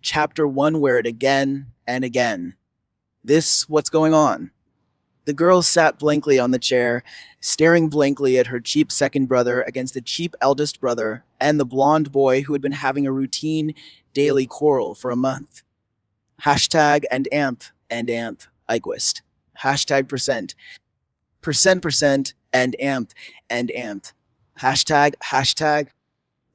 Chapter 1 where it again and again. What's going on? The girl sat blankly on the chair, staring blankly at her cheap second brother against the cheap eldest brother and the blonde boy who had been having a routine daily quarrel for a month. Hashtag and amp, Iquist. Hashtag percent, and amp. Hashtag.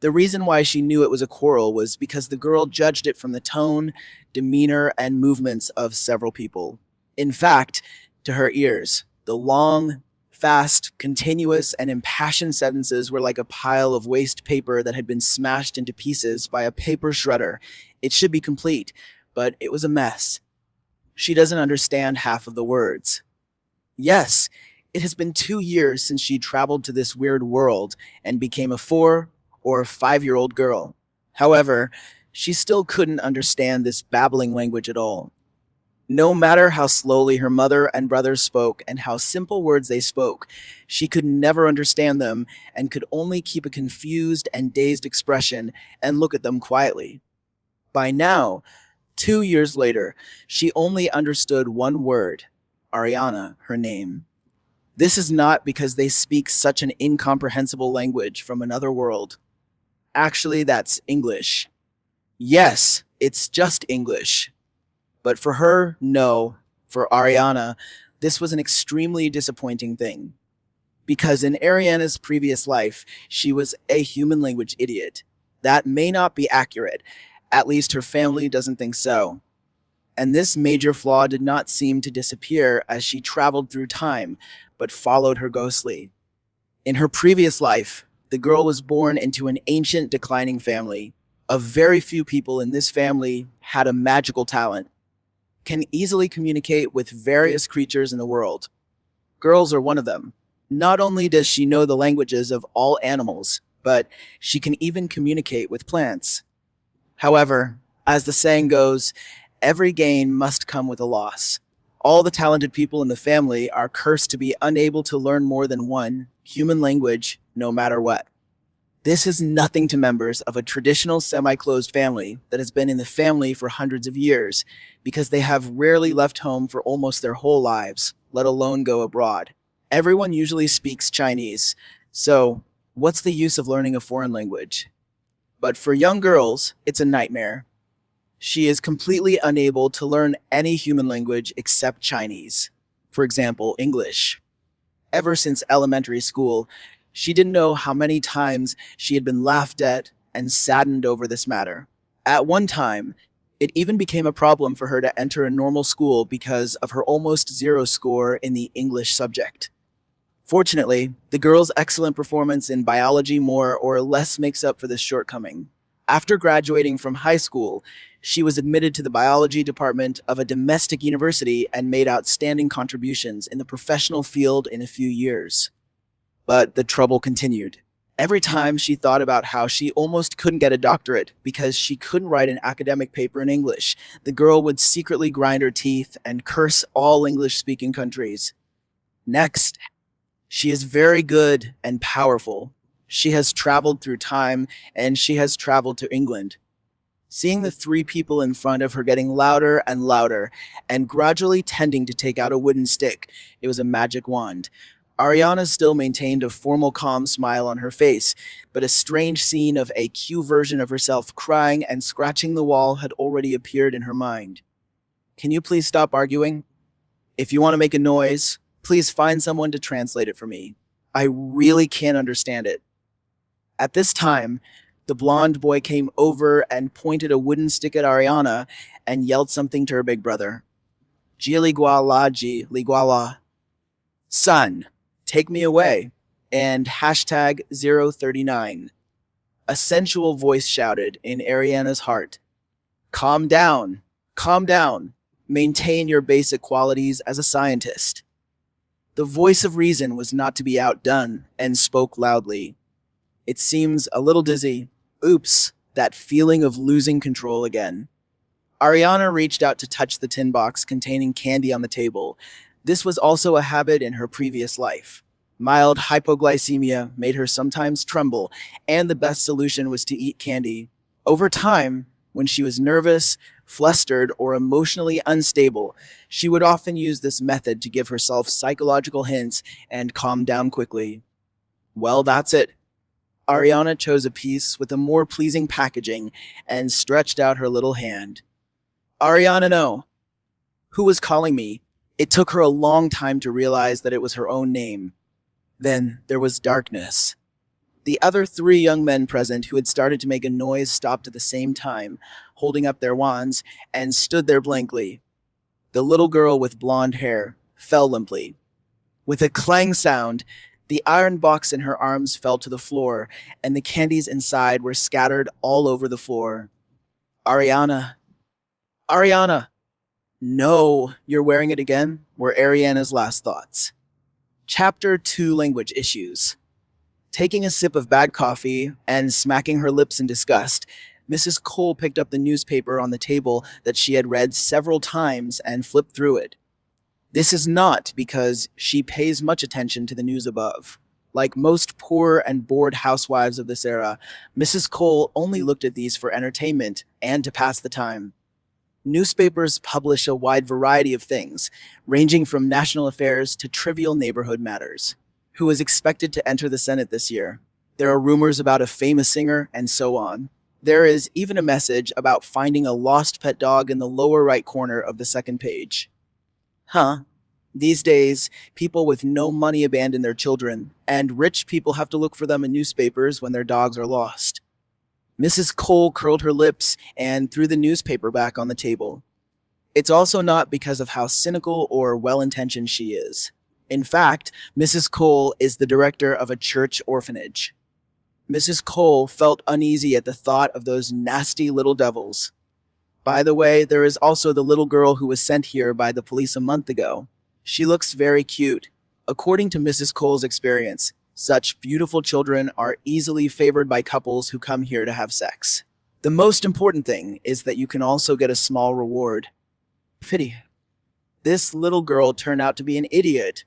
The reason why she knew it was a quarrel was because the girl judged it from the tone, demeanor, and movements of several people. In fact, to her ears, the long, fast, continuous, and impassioned sentences were like a pile of waste paper that had been smashed into pieces by a paper shredder. It should be complete, but it was a mess. She doesn't understand half of the words. Yes, it has been 2 years since she traveled to this weird world and became a 4 or 5-year-old girl. However, she still couldn't understand this babbling language at all. No matter how slowly her mother and brothers spoke and how simple words they spoke, she could never understand them and could only keep a confused and dazed expression and look at them quietly. By now, 2 years later, she only understood one word: Arianna, her name. This is not because they speak such an incomprehensible language from another world. Actually, that's English. Yes, it's just English. But for her, no. For Ariana, this was an extremely disappointing thing. Because in Ariana's previous life, she was a human language idiot. That may not be accurate. At least her family doesn't think so. And this major flaw did not seem to disappear as she traveled through time, but followed her ghostly. In her previous life, the girl was born into an ancient declining family. A very few people in this family had a magical talent, can easily communicate with various creatures in the world. Girls are one of them. Not only does she know the languages of all animals, but she can even communicate with plants. However, as the saying goes, every gain must come with a loss. All the talented people in the family are cursed to be unable to learn more than one human language, no matter what. This is nothing to members of a traditional semi-closed family that has been in the family for hundreds of years, because they have rarely left home for almost their whole lives, let alone go abroad. Everyone usually speaks Chinese, so what's the use of learning a foreign language? But for young girls, it's a nightmare. She is completely unable to learn any human language except Chinese. For example, English. Ever since elementary school, she didn't know how many times she had been laughed at and saddened over this matter. At one time, it even became a problem for her to enter a normal school because of her almost zero score in the English subject. Fortunately, the girl's excellent performance in biology more or less makes up for this shortcoming. After graduating from high school, she was admitted to the biology department of a domestic university and made outstanding contributions in the professional field in a few years. But the trouble continued. Every time she thought about how she almost couldn't get a doctorate because she couldn't write an academic paper in English, the girl would secretly grind her teeth and curse all English-speaking countries. Next, she is very good and powerful. She has traveled through time, and she has traveled to England. Seeing the three people in front of her getting louder and louder, and gradually tending to take out a wooden stick, it was a magic wand. Ariana still maintained a formal calm smile on her face, but a strange scene of a Q version of herself crying and scratching the wall had already appeared in her mind. Can you please stop arguing? If you want to make a noise, please find someone to translate it for me. I really can't understand it. At this time, the blonde boy came over and pointed a wooden stick at Ariana and yelled something to her big brother. Ji Liguala. Son, take me away. And hashtag 039. A sensual voice shouted in Ariana's heart. Calm down. Calm down. Maintain your basic qualities as a scientist. The voice of reason was not to be outdone and spoke loudly. It seems a little dizzy. Oops, that feeling of losing control again. Ariana reached out to touch the tin box containing candy on the table. This was also a habit in her previous life. Mild hypoglycemia made her sometimes tremble, and the best solution was to eat candy. Over time, When she was nervous, flustered, or emotionally unstable, she would often use this method to give herself psychological hints and calm down quickly. Well, that's it. Ariana chose a piece with a more pleasing packaging and stretched out her little hand. Ariana, no. Who was calling me? It took her a long time to realize that it was her own name. Then there was darkness. The other three young men present who had started to make a noise stopped at the same time, holding up their wands, and stood there blankly. The little girl with blonde hair fell limply. With a clang sound, the iron box in her arms fell to the floor, and the candies inside were scattered all over the floor. Ariana, Ariana, no, you're wearing it again, were Ariana's last thoughts. Chapter 2, Language Issues. Taking a sip of bad coffee and smacking her lips in disgust, Mrs. Cole picked up the newspaper on the table that she had read several times and flipped through it. This is not because she pays much attention to the news above. Like most poor and bored housewives of this era, Mrs. Cole only looked at these for entertainment and to pass the time. Newspapers publish a wide variety of things, ranging from national affairs to trivial neighborhood matters. Who is expected to enter the Senate this year? There are rumors about a famous singer, and so on. There is even a message about finding a lost pet dog in the lower right corner of the second page. Huh. These days, people with no money abandon their children, and rich people have to look for them in newspapers when their dogs are lost. Mrs. Cole curled her lips and threw the newspaper back on the table. It's also not because of how cynical or well-intentioned she is. In fact, Mrs. Cole is the director of a church orphanage. Mrs. Cole felt uneasy at the thought of those nasty little devils. By the way, there is also the little girl who was sent here by the police a month ago. She looks very cute. According to Mrs. Cole's experience, such beautiful children are easily favored by couples who come here to have sex. The most important thing is that you can also get a small reward. Pity. This little girl turned out to be an idiot.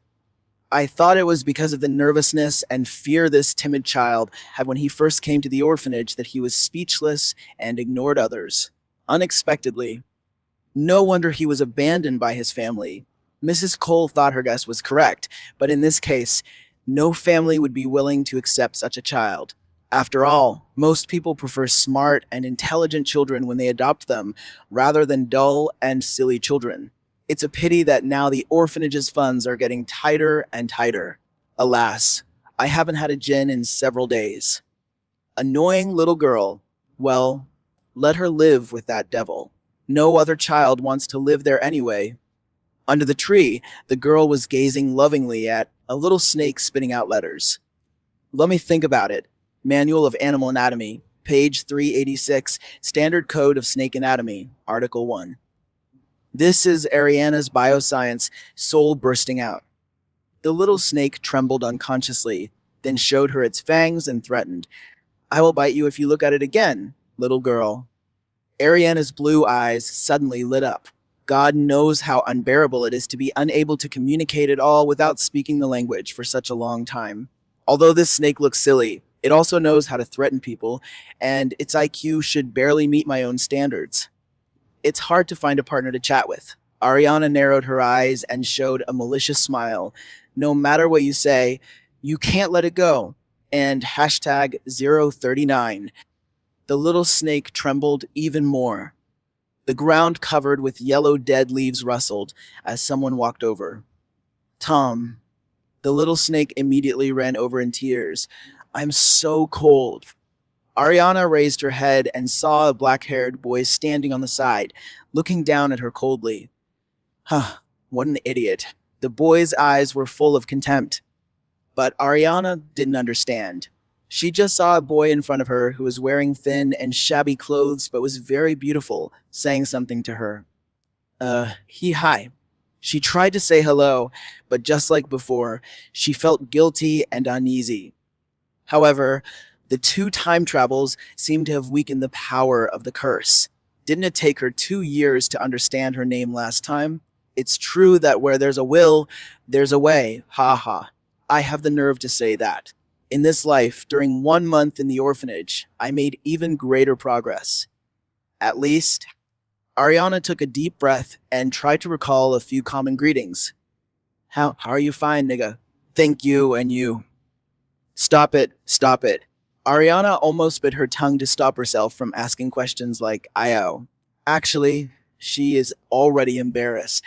I thought it was because of the nervousness and fear this timid child had when he first came to the orphanage that he was speechless and ignored others. Unexpectedly. No wonder he was abandoned by his family. Mrs. Cole thought her guess was correct, but in this case, no family would be willing to accept such a child. After all, most people prefer smart and intelligent children when they adopt them, rather than dull and silly children. It's a pity that now the orphanage's funds are getting tighter and tighter. Alas, I haven't had a gin in several days. Annoying little girl. Well, let her live with that devil. No other child wants to live there anyway. Under the tree, the girl was gazing lovingly at a little snake spitting out letters. Let me think about it. Manual of Animal Anatomy, page 386, Standard Code of Snake Anatomy, Article 1. This is Arianna's bioscience, soul bursting out. The little snake trembled unconsciously, then showed her its fangs and threatened, I will bite you if you look at it again, little girl. Arianna's blue eyes suddenly lit up. God knows how unbearable it is to be unable to communicate at all without speaking the language for such a long time. Although this snake looks silly, it also knows how to threaten people, and its IQ should barely meet my own standards. It's hard to find a partner to chat with. Arianna narrowed her eyes and showed a malicious smile. No matter what you say, you can't let it go. And hashtag 039. The little snake trembled even more. The ground covered with yellow dead leaves rustled as someone walked over. Tom. The little snake immediately ran over in tears. I'm so cold. Arianna raised her head and saw a black-haired boy standing on the side, looking down at her coldly. Huh, what an idiot. The boy's eyes were full of contempt. But Arianna didn't understand. She just saw a boy in front of her who was wearing thin and shabby clothes but was very beautiful, saying something to her. Hi. She tried to say hello, but just like before, she felt guilty and uneasy. However, the two time travels seemed to have weakened the power of the curse. Didn't it take her 2 years to understand her name last time? It's true that where there's a will, there's a way. Ha ha. I have the nerve to say that. In this life, during 1 month in the orphanage, I made even greater progress. At least, Ariana took a deep breath and tried to recall a few common greetings. How are you fine, nigga? Thank you, and you. Stop it, stop it. Ariana almost bit her tongue to stop herself from asking questions like, Io. Actually, she is already embarrassed.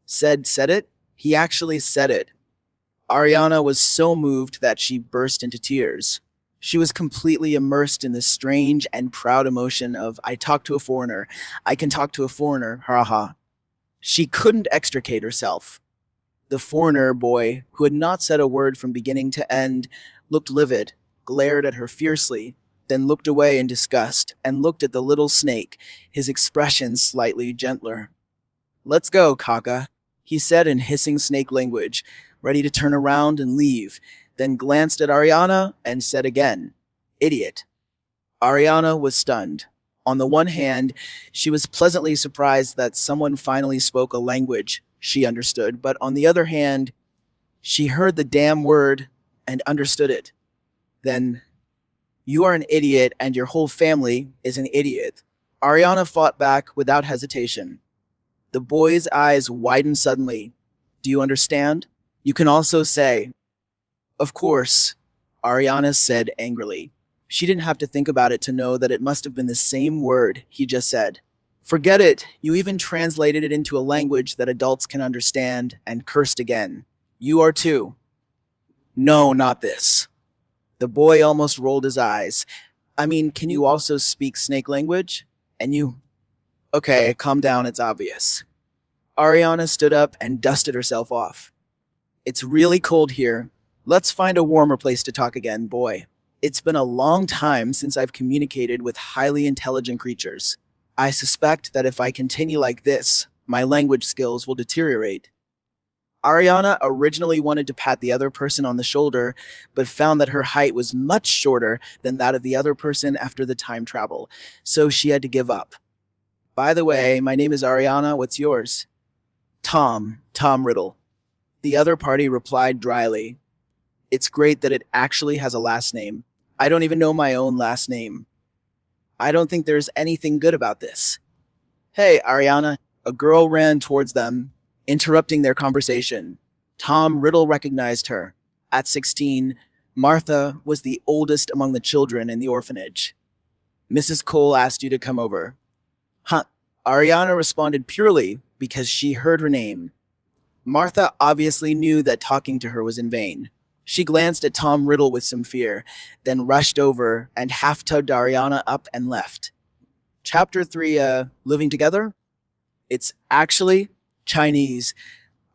Said it? He actually said it. Ariana was so moved that she burst into tears. She was completely immersed in the strange and proud emotion of, I talk to a foreigner. I can talk to a foreigner. Haha. She couldn't extricate herself. The foreigner boy, who had not said a word from beginning to end, looked livid, glared at her fiercely, then looked away in disgust and looked at the little snake, his expression slightly gentler. Let's go, Kaka, he said in hissing snake language, ready to turn around and leave, then glanced at Ariana and said again, Idiot. Ariana was stunned. On the one hand, she was pleasantly surprised that someone finally spoke a language she understood, but on the other hand, she heard the damn word and understood it. Then, you are an idiot and your whole family is an idiot. Ariana fought back without hesitation. The boy's eyes widened suddenly. Do you understand? You can also say, Of course, Ariana said angrily. She didn't have to think about it to know that it must have been the same word he just said. Forget it, you even translated it into a language that adults can understand, and cursed again. You are too. No, not this. The boy almost rolled his eyes. I mean, can you also speak snake language? And you. Okay, calm down, it's obvious. Ariana stood up and dusted herself off. It's really cold here. Let's find a warmer place to talk again, boy. It's been a long time since I've communicated with highly intelligent creatures. I suspect that if I continue like this, my language skills will deteriorate. Ariana originally wanted to pat the other person on the shoulder, but found that her height was much shorter than that of the other person after the time travel, so she had to give up. By the way, my name is Ariana, what's yours? Tom Riddle. The other party replied dryly. It's great that it actually has a last name. I don't even know my own last name. I don't think there's anything good about this. Hey, Ariana. A girl ran towards them, interrupting their conversation. Tom Riddle recognized her. At 16, Martha was the oldest among the children in the orphanage. Mrs. Cole asked you to come over. Huh. Ariana responded purely because she heard her name. Martha obviously knew that talking to her was in vain. She glanced at Tom Riddle with some fear, then rushed over and half-tugged Ariana up and left. Chapter 3, Living Together? It's actually Chinese.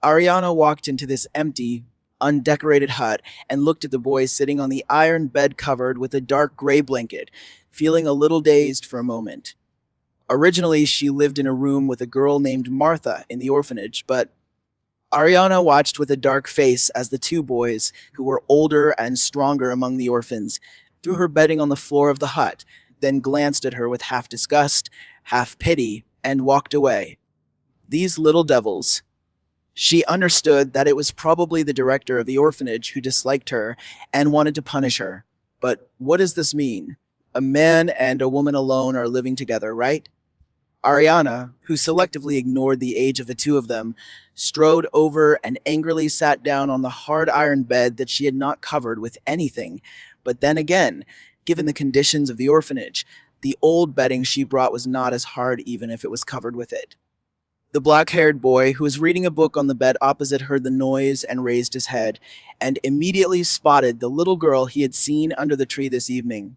Ariana walked into this empty, undecorated hut and looked at the boy sitting on the iron bed covered with a dark gray blanket, feeling a little dazed for a moment. Originally, she lived in a room with a girl named Martha in the orphanage, but Ariana watched with a dark face as the two boys, who were older and stronger among the orphans, threw her bedding on the floor of the hut, then glanced at her with half disgust, half pity, and walked away. These little devils. She understood that it was probably the director of the orphanage who disliked her and wanted to punish her. But what does this mean? A man and a woman alone are living together, right? Ariana, who selectively ignored the age of the two of them, strode over and angrily sat down on the hard iron bed that she had not covered with anything. But then again, given the conditions of the orphanage, the old bedding she brought was not as hard even if it was covered with it. The black-haired boy, who was reading a book on the bed opposite, heard the noise and raised his head, and immediately spotted the little girl he had seen under the tree this evening.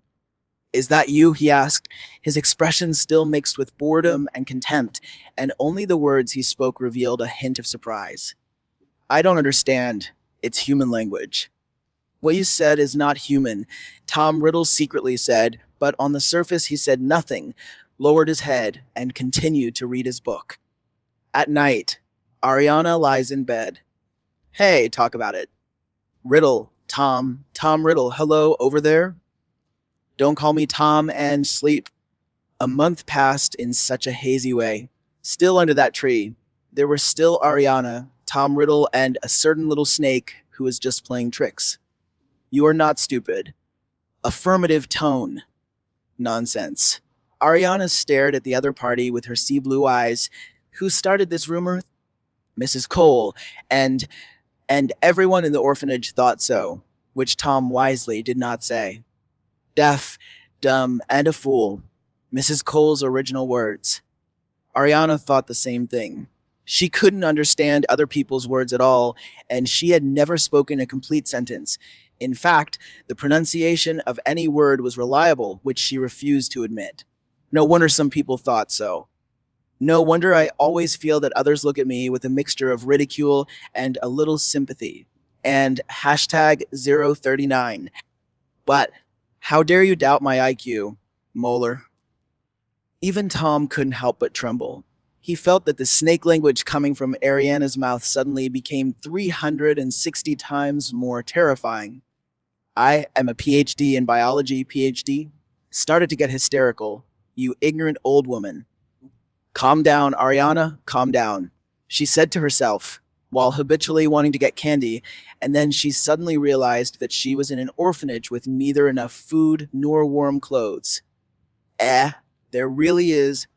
Is that you? He asked, his expression still mixed with boredom and contempt, and only the words he spoke revealed a hint of surprise. I don't understand. It's human language. What you said is not human, Tom Riddle secretly said, but on the surface he said nothing, lowered his head, and continued to read his book. At night, Ariana lies in bed. Hey, talk about it. Riddle, Tom Riddle, hello, over there? Don't call me Tom and sleep. A month passed in such a hazy way. Still under that tree, there were still Ariana, Tom Riddle, and a certain little snake who was just playing tricks. You are not stupid. Affirmative tone. Nonsense. Ariana stared at the other party with her sea blue eyes. Who started this rumor? Mrs. Cole, and and everyone in the orphanage thought so, which Tom wisely did not say. Deaf, dumb, and a fool. Mrs. Cole's original words. Ariana thought the same thing. She couldn't understand other people's words at all, and she had never spoken a complete sentence. In fact, the pronunciation of any word was reliable, which she refused to admit. No wonder some people thought so. No wonder I always feel that others look at me with a mixture of ridicule and a little sympathy. And hashtag 039. But how dare you doubt my IQ, Molar? Even Tom couldn't help but tremble. He felt that the snake language coming from Ariana's mouth suddenly became 360 times more terrifying. I am a PhD in biology, PhD. Started to get hysterical. You ignorant old woman. Calm down, Ariana, calm down, she said to herself, while habitually wanting to get candy, and then she suddenly realized that she was in an orphanage with neither enough food nor warm clothes. Eh, there really is.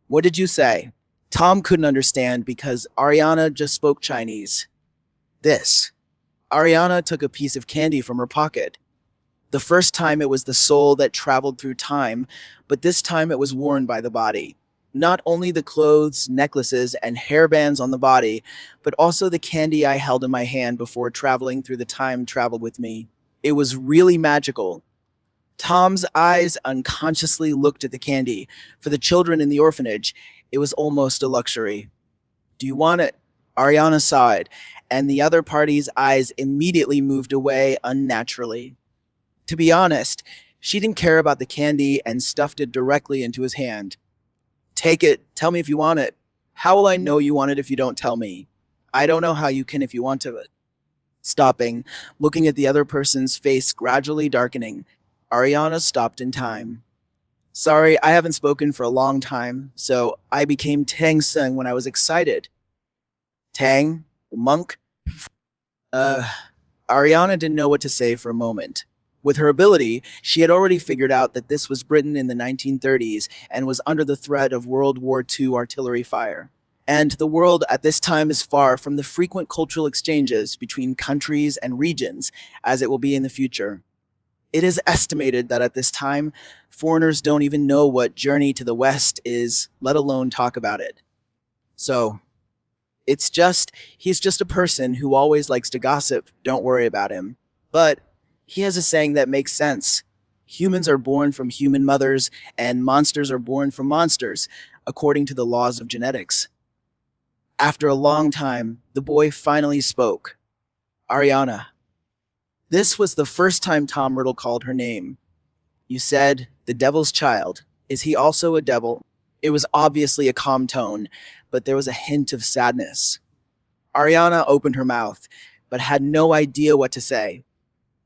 What did you say? Tom couldn't understand because Ariana just spoke Chinese. This. Ariana took a piece of candy from her pocket. The first time it was the soul that traveled through time, but this time it was worn by the body. Not only the clothes, necklaces, and hairbands on the body, but also the candy I held in my hand before traveling through the time traveled with me. It was really magical. Tom's eyes unconsciously looked at the candy. For the children in the orphanage, it was almost a luxury. Do you want it? Ariana sighed, and the other party's eyes immediately moved away unnaturally. To be honest, she didn't care about the candy and stuffed it directly into his hand. Take it. Tell me if you want it. How will I know you want it if you don't tell me? I don't know how you can if you want to. Stopping, looking at the other person's face gradually darkening, Ariana stopped in time. Sorry, I haven't spoken for a long time, so I became Tang Sung when I was excited. Tang? Monk? Uh, Ariana didn't know what to say for a moment. With her ability, she had already figured out that this was Britain in the 1930s and was under the threat of World War II artillery fire. And the world at this time is far from the frequent cultural exchanges between countries and regions as it will be in the future. It is estimated that at this time, foreigners don't even know what Journey to the West is, let alone talk about it. So, he's just a person who always likes to gossip, don't worry about him. But he has a saying that makes sense. Humans are born from human mothers, and monsters are born from monsters, according to the laws of genetics. After a long time, the boy finally spoke. Ariana. This was the first time Tom Riddle called her name. You said, the devil's child. Is he also a devil? It was obviously a calm tone, but there was a hint of sadness. Ariana opened her mouth, but had no idea what to say.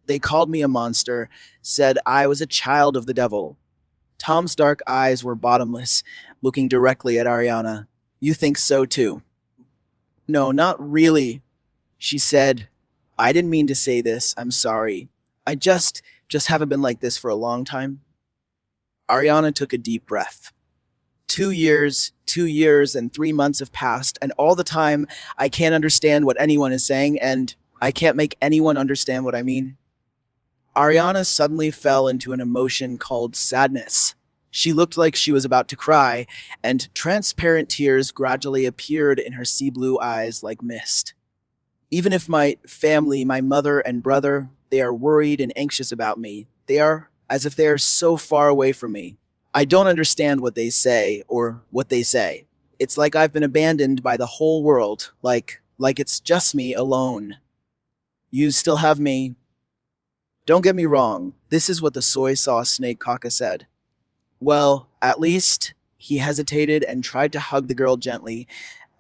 They called me a monster, said I was a child of the devil. Tom's dark eyes were bottomless, looking directly at Ariana. You think so too? No, not really, she said. I didn't mean to say this, I'm sorry. I just haven't been like this for a long time. Ariana took a deep breath. 2 years, and 3 months have passed, and all the time I can't understand what anyone is saying, and I can't make anyone understand what I mean. Ariana suddenly fell into an emotion called sadness. She looked like she was about to cry, and transparent tears gradually appeared in her sea blue eyes like mist. Even if my family, my mother and brother, they are worried and anxious about me, they are as if they are so far away from me. I don't understand what they say or what they say. It's like I've been abandoned by the whole world, like it's just me alone. You still have me. Don't get me wrong, this is what the soy sauce snake Kaka said. Well, at least he hesitated and tried to hug the girl gently.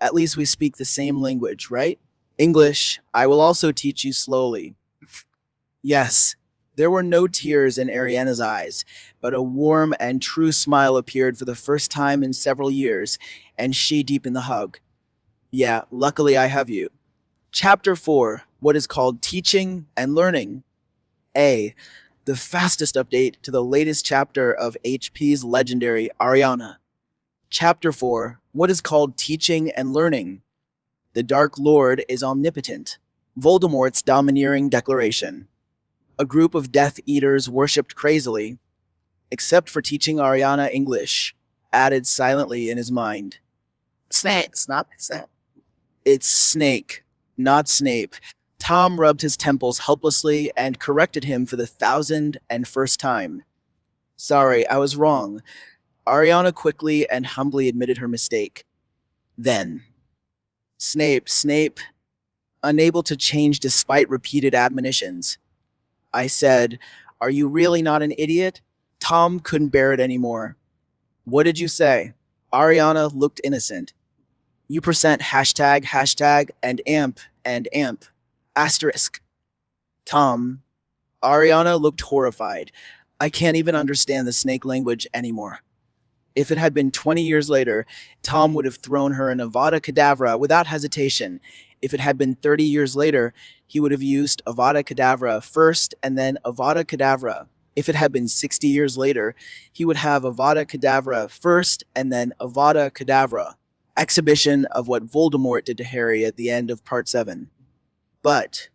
At least we speak the same language, right? English, I will also teach you slowly. Yes, there were no tears in Ariana's eyes, but a warm and true smile appeared for the first time in several years, and she deepened the hug. Yeah, luckily I have you. Chapter 4, what is called Teaching and Learning. A. the fastest update to the latest chapter of HP's legendary Arianna. Chapter 4: What is called teaching and learning. The Dark Lord is omnipotent. Voldemort's domineering declaration. A group of Death Eaters worshipped crazily, except for teaching Arianna English, added silently in his mind. Snake, not Snake. It's Snake, not Snape. Tom rubbed his temples helplessly and corrected him for the 1,001st time. Sorry, I was wrong. Arianna quickly and humbly admitted her mistake. Then, Snape, unable to change despite repeated admonitions. I said, "Are you really not an idiot?" Tom couldn't bear it anymore. What did you say? Arianna looked innocent. You percent hashtag and amp. Asterisk. Tom. Arianna looked horrified. I can't even understand the snake language anymore. If it had been 20 years later, Tom would have thrown her an Avada Kedavra without hesitation. If it had been 30 years later, he would have used Avada Kedavra first and then Avada Kedavra. If it had been 60 years later, he would have Avada Kedavra first and then Avada Kedavra. Exhibition of what Voldemort did to Harry at the end of Part 7. But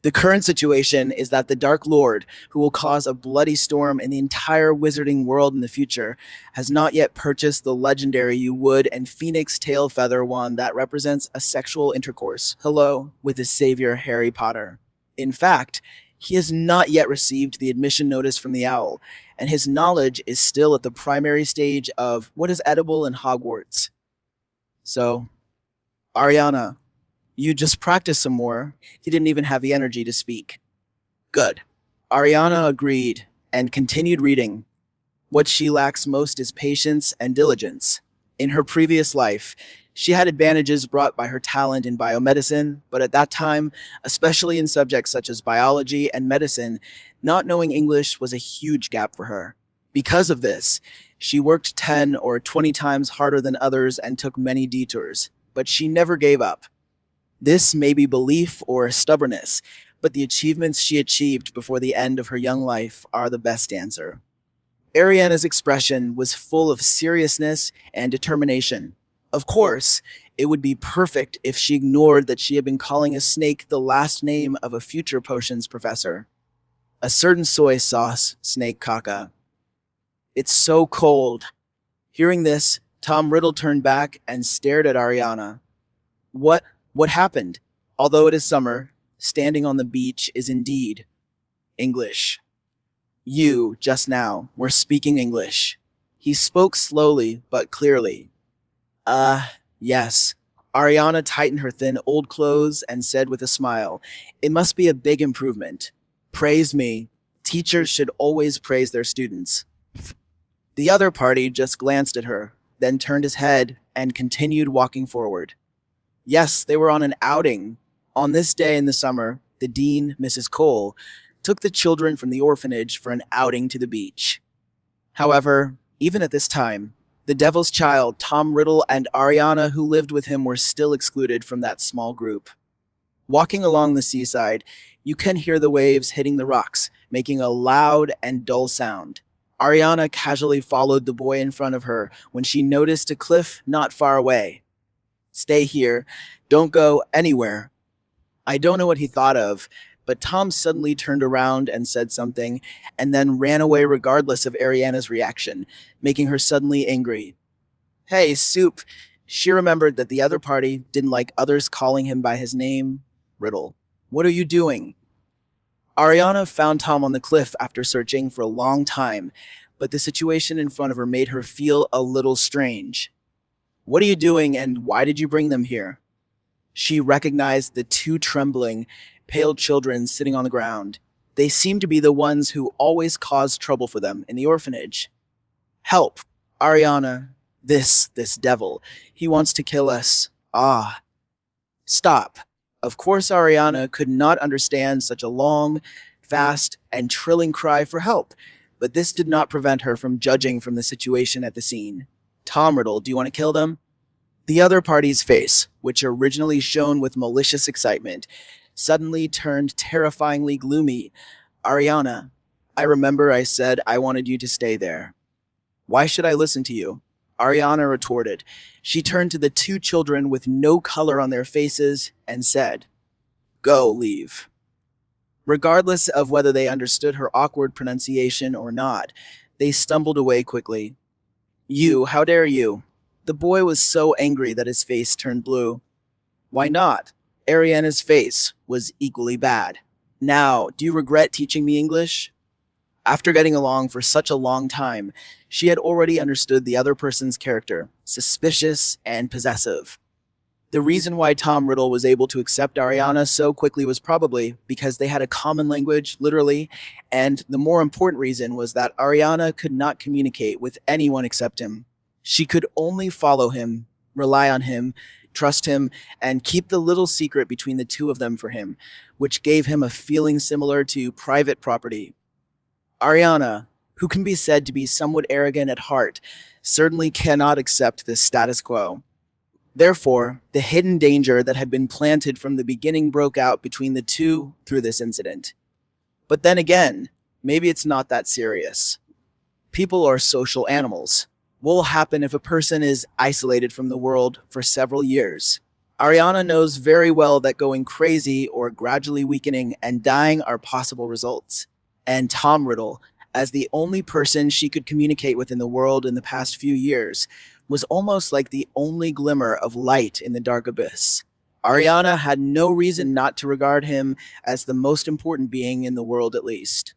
the current situation is that the Dark Lord, who will cause a bloody storm in the entire wizarding world in the future, has not yet purchased the legendary Wood and Phoenix tail feather wand that represents a sexual intercourse, hello, with his savior Harry Potter. In fact, he has not yet received the admission notice from the owl, and his knowledge is still at the primary stage of what is edible in Hogwarts. So, Arianna, you just practice some more. He didn't even have the energy to speak. Good. Arianna agreed and continued reading. What she lacks most is patience and diligence. In her previous life, she had advantages brought by her talent in biomedicine, but at that time, especially in subjects such as biology and medicine, not knowing English was a huge gap for her. Because of this, she worked 10 or 20 times harder than others and took many detours, but she never gave up. This may be belief or stubbornness, but the achievements she achieved before the end of her young life are the best answer. Arianna's expression was full of seriousness and determination. Of course, it would be perfect if she ignored that she had been calling a snake the last name of a future potions professor. A certain soy sauce, snake caca. It's so cold. Hearing this, Tom Riddle turned back and stared at Arianna. What happened? Although it is summer, standing on the beach is indeed English. You, just now, were speaking English. He spoke slowly but clearly. Yes. Arianna tightened her thin old clothes and said with a smile, It must be a big improvement. Praise me. Teachers should always praise their students. The other party just glanced at her, then turned his head and continued walking forward. Yes, they were on an outing. On this day in the summer, the dean, Mrs. Cole, took the children from the orphanage for an outing to the beach. However, even at this time, the Devil's Child, Tom Riddle, and Arianna, who lived with him, were still excluded from that small group. Walking along the seaside, you can hear the waves hitting the rocks, making a loud and dull sound. Arianna casually followed the boy in front of her when she noticed a cliff not far away. Stay here. Don't go anywhere. I don't know what he thought of, but Tom suddenly turned around and said something, and then ran away regardless of Arianna's reaction, making her suddenly angry. Hey, Soup! She remembered that the other party didn't like others calling him by his name. Riddle. What are you doing? Arianna found Tom on the cliff after searching for a long time, but the situation in front of her made her feel a little strange. What are you doing, and why did you bring them here? She recognized the two trembling, pale children sitting on the ground. They seemed to be the ones who always caused trouble for them in the orphanage. Help! Arianna, this devil. He wants to kill us. Ah. Stop. Of course Arianna could not understand such a long, fast, and trilling cry for help, but this did not prevent her from judging from the situation at the scene. Tom Riddle, do you want to kill them? The other party's face, which originally shone with malicious excitement, suddenly turned terrifyingly gloomy. Arianna, I remember I said I wanted you to stay there. Why should I listen to you? Ariana retorted. She turned to the two children with no color on their faces and said, Go, leave. Regardless of whether they understood her awkward pronunciation or not, they stumbled away quickly. You, how dare you? The boy was so angry that his face turned blue. Why not? Ariana's face was equally bad. Now, do you regret teaching me English? After getting along for such a long time, she had already understood the other person's character, suspicious and possessive. The reason why Tom Riddle was able to accept Ariana so quickly was probably because they had a common language, literally, and the more important reason was that Ariana could not communicate with anyone except him. She could only follow him, rely on him, trust him, and keep the little secret between the two of them for him, which gave him a feeling similar to private property. Ariana, who can be said to be somewhat arrogant at heart, certainly cannot accept this status quo. Therefore, the hidden danger that had been planted from the beginning broke out between the two through this incident. But then again, maybe it's not that serious. People are social animals. What will happen if a person is isolated from the world for several years? Ariana knows very well that going crazy or gradually weakening and dying are possible results. And Tom Riddle, as the only person she could communicate with in the world in the past few years, was almost like the only glimmer of light in the dark abyss. Ariana had no reason not to regard him as the most important being in the world, at least.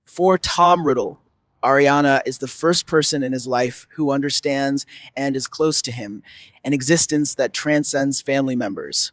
For Tom Riddle, Ariana is the first person in his life who understands and is close to him, an existence that transcends family members.